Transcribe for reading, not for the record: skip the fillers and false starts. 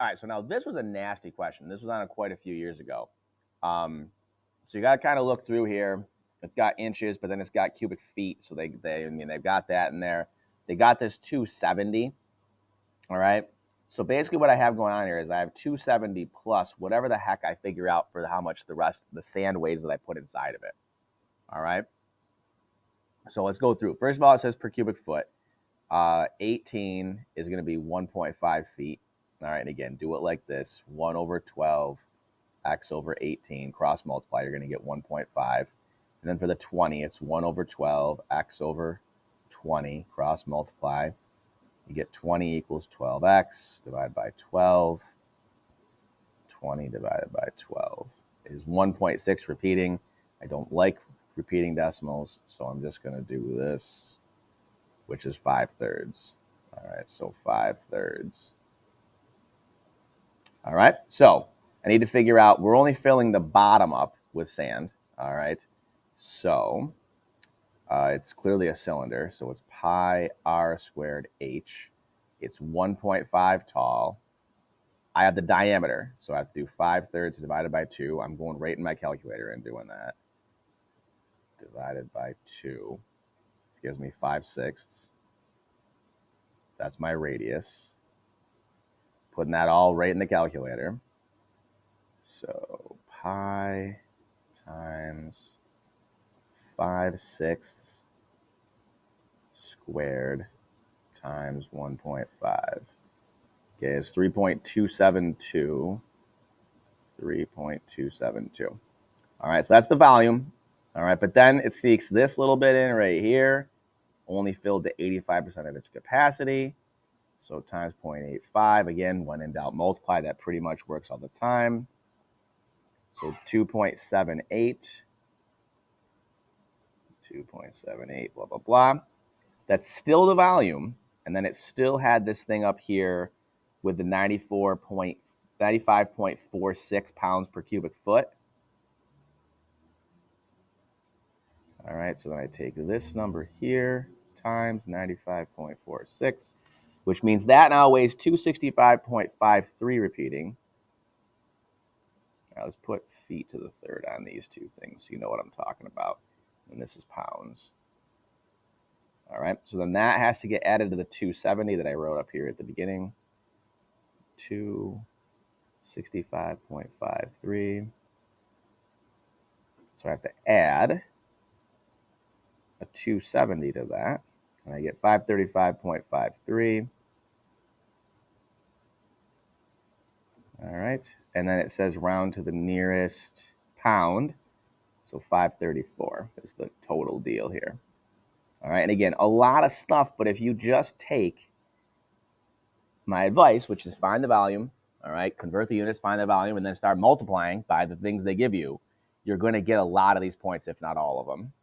All right, so now this was a nasty question. This was on quite a few years ago. So you got to kind of look through here. It's got inches, but then it's got cubic feet. So they've got that in there. They got this 270. All right. So basically, what I have going on here is I have 270 plus whatever the heck I figure out for how much the sand weighs that I put inside of it. All right. So let's go through. First of all, it says per cubic foot. 18 is going to be 1.5 feet. All right. And again, do it like this: 1 over 12 x over 18, cross multiply, you're going to get 1.5. And then for the 20, it's 1 over 12 x over 20, cross multiply. You get 20 equals 12x divided by 12. 20 divided by 12 is 1.6 repeating. I don't like repeating decimals, so I'm just going to do this, which is 5/3. All right, so 5/3. All right, so I need to figure out, we're only filling the bottom up with sand. All right, so it's clearly a cylinder, so it's pi r squared h. It's 1.5 tall. I have the diameter, so I have to do 5/3 divided by 2. I'm going right in my calculator and doing that. Divided by 2 gives me 5/6. That's my radius. Putting that all right in the calculator. So pi times 5/6 squared times 1.5. Okay, it's 3.272. 3.272. All right, so that's the volume. All right, but then it sneaks this little bit in right here, only filled to 85% of its capacity. So times 0.85. Again, when in doubt, multiply. That pretty much works all the time. So 2.78. 2.78, blah, blah, blah. That's still the volume. And then it still had this thing up here with the 95.46 pounds per cubic foot. All right, so then I take this number here times 95.46, which means that now weighs 265.53 repeating. Now let's put feet to the third on these two things so you know what I'm talking about. And this is pounds. All right, so then that has to get added to the 270 that I wrote up here at the beginning. 265.53. So I have to add a 270 to that, and I get 535.53. All right, and then it says round to the nearest pound, so 534 is the total deal here. All right, and again, a lot of stuff, but if you just take my advice, which is find the volume, all right, convert the units, find the volume, and then start multiplying by the things they give you, you're going to get a lot of these points, if not all of them.